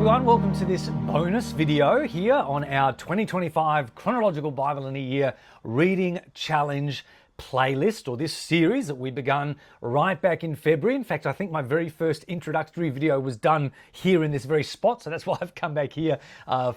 everyone, welcome to this bonus video here on our 2025 Chronological Bible in a Year Reading Challenge playlist, or this series that we begun right back in February. In fact, I think my very first introductory video was done here in this very spot, so that's why I've come back here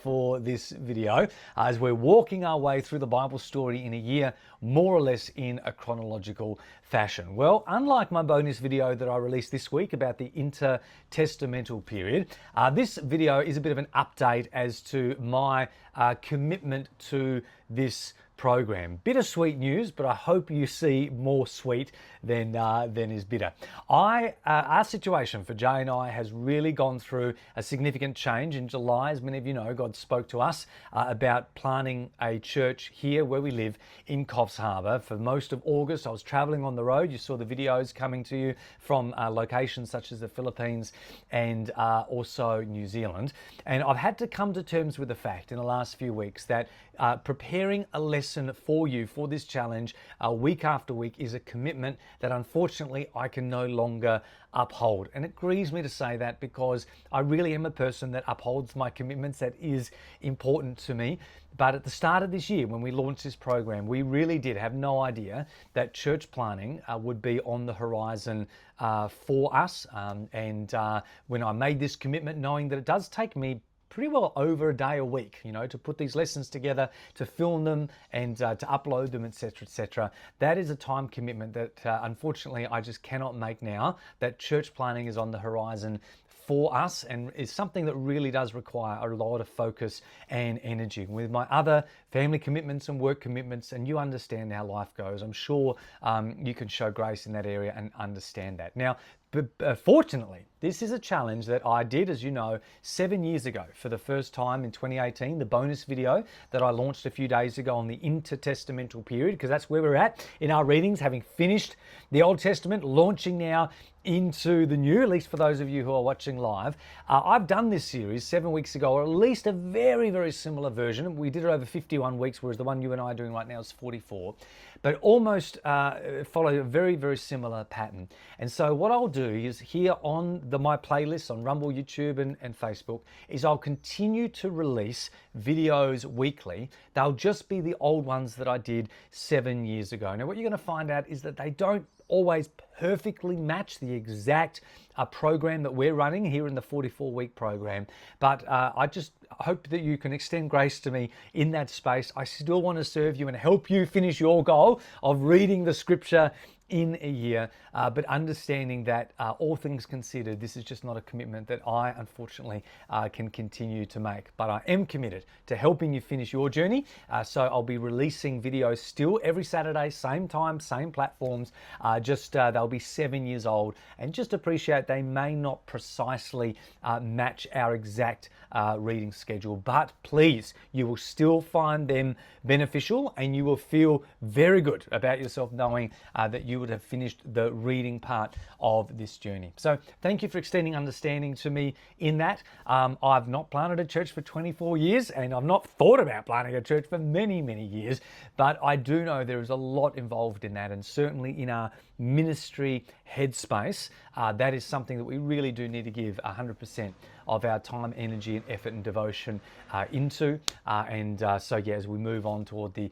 for this video, as we're walking our way through the Bible story in a year, more or less in a chronological fashion. Well, unlike my bonus video that I released this week about the intertestamental period, this video is a bit of an update as to my commitment to this program. Bittersweet news, but I hope you see more sweet than is bitter. Our situation for Jay and I has really gone through a significant change. In July, as many of you know, God spoke to us about planting a church here where we live in Coffs Harbour. For most of August, I was travelling on the road. You saw the videos coming to you from locations such as the Philippines and also New Zealand. And I've had to come to terms with the fact in the last few weeks that preparing a lesson for you for this challenge week after week is a commitment that unfortunately I can no longer uphold. And it grieves me to say that, because I really am a person that upholds my commitments. That is important to me. But at the start of this year, when we launched this program, we really did have no idea that church planting would be on the horizon for us. When I made this commitment, knowing that it does take me pretty well over a day a week, to put these lessons together, to film them and to upload them, etc., etc. That is a time commitment that unfortunately I just cannot make now, that church planting is on the horizon for us and is something that really does require a lot of focus and energy. With my other family commitments and work commitments, and you understand how life goes, I'm sure you can show grace in that area and understand that. Now, fortunately, this is a challenge that I did, as you know, 7 years ago for the first time in 2018, the bonus video that I launched a few days ago on the intertestamental period, because that's where we're at in our readings, having finished the Old Testament, launching now into the new, at least for those of you who are watching live. I've done this series 7 weeks ago, or at least a very, very similar version. We did it over 51 weeks, whereas the one you and I are doing right now is 44. But almost follow a very, very similar pattern. And so what I'll do is here on my playlist on Rumble, YouTube and Facebook is I'll continue to release videos weekly. They'll just be the old ones that I did 7 years ago. Now what you're going to find out is that they don't always perfectly match the exact program that we're running here in the 44-week program. But I just hope that you can extend grace to me in that space. I still want to serve you and help you finish your goal of reading the scripture in a year, but understanding that all things considered, this is just not a commitment that I unfortunately can continue to make. But I am committed to helping you finish your journey. So I'll be releasing videos still every Saturday, same time, same platforms. They'll be 7 years old, and just appreciate they may not precisely match our exact reading schedule, but please, you will still find them beneficial, and you will feel very good about yourself knowing that you would have finished the reading part of this journey. So thank you for extending understanding to me in that. I've not planted a church for 24 years, and I've not thought about planting a church for many, many years, but I do know there is a lot involved in that, and certainly in our ministry headspace, that is something that we really do need to give 100% of our time, energy, and effort and devotion into. So as we move on toward the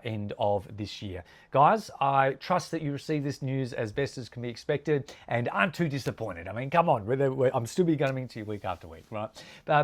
end of this year. Guys, I trust that you receive this news as best as can be expected and aren't too disappointed. I mean, come on, I'm still be coming to you week after week, right?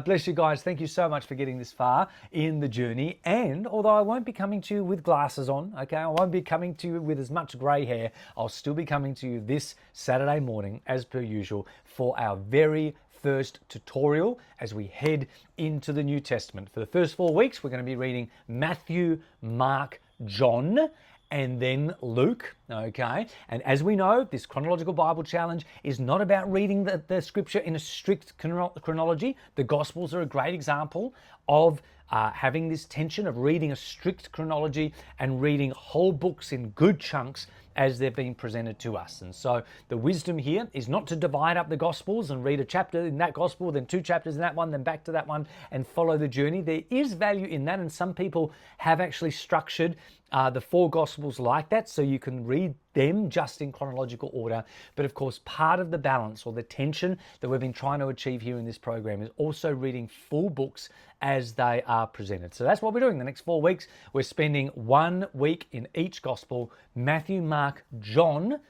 Bless you guys. Thank you so much for getting this far in the journey. And although I won't be coming to you with glasses on, okay, I won't be coming to you with as much grey hair, I'll still be coming to you this Saturday morning, as per usual, for our very first tutorial as we head into the New Testament. For the first 4 weeks, we're going to be reading Matthew, Mark, John, and then Luke, okay? And as we know, this Chronological Bible Challenge is not about reading the scripture in a strict chronology. The Gospels are a great example of having this tension of reading a strict chronology and reading whole books in good chunks as they've been presented to us. And so the wisdom here is not to divide up the Gospels and read a chapter in that Gospel, then 2 chapters in that one, then back to that one and follow the journey. There is value in that, and some people have actually structured the four Gospels like that, so you can read them just in chronological order. But of course, part of the balance or the tension that we've been trying to achieve here in this program is also reading full books as they are presented. So that's what we're doing the next 4 weeks. We're spending 1 week in each Gospel: Matthew, Mark, John,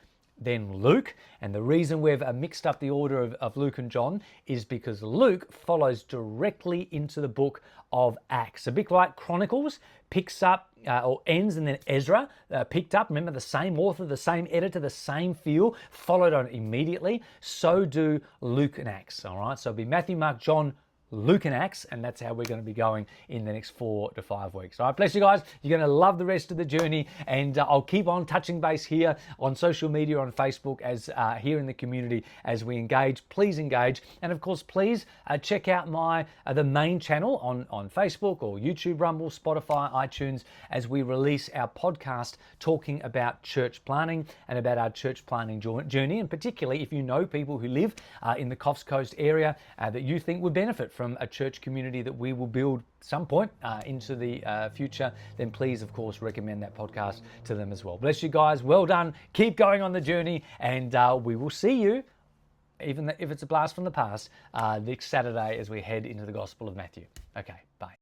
then Luke. And the reason we've mixed up the order of Luke and John is because Luke follows directly into the book of Acts. A bit like Chronicles picks up or ends, and then Ezra picked up. Remember, the same author, the same editor, the same feel, followed on immediately. So do Luke and Acts. All right, so it'll be Matthew, Mark, John, Luke and Acts, and that's how we're going to be going in the next 4 to 5 weeks. All right, bless you guys. You're going to love the rest of the journey, and I'll keep on touching base here on social media, on Facebook, as here in the community as we engage. Please engage, and of course, please check out my the main channel on Facebook or YouTube, Rumble, Spotify, iTunes, as we release our podcast talking about church planting and about our church planting journey, and particularly if you know people who live in the Coffs Coast area that you think would benefit from a church community that we will build some point into the future, then please, of course, recommend that podcast to them as well. Bless you guys. Well done. Keep going on the journey, and we will see you, even if it's a blast from the past, next Saturday as we head into the Gospel of Matthew. Okay, bye.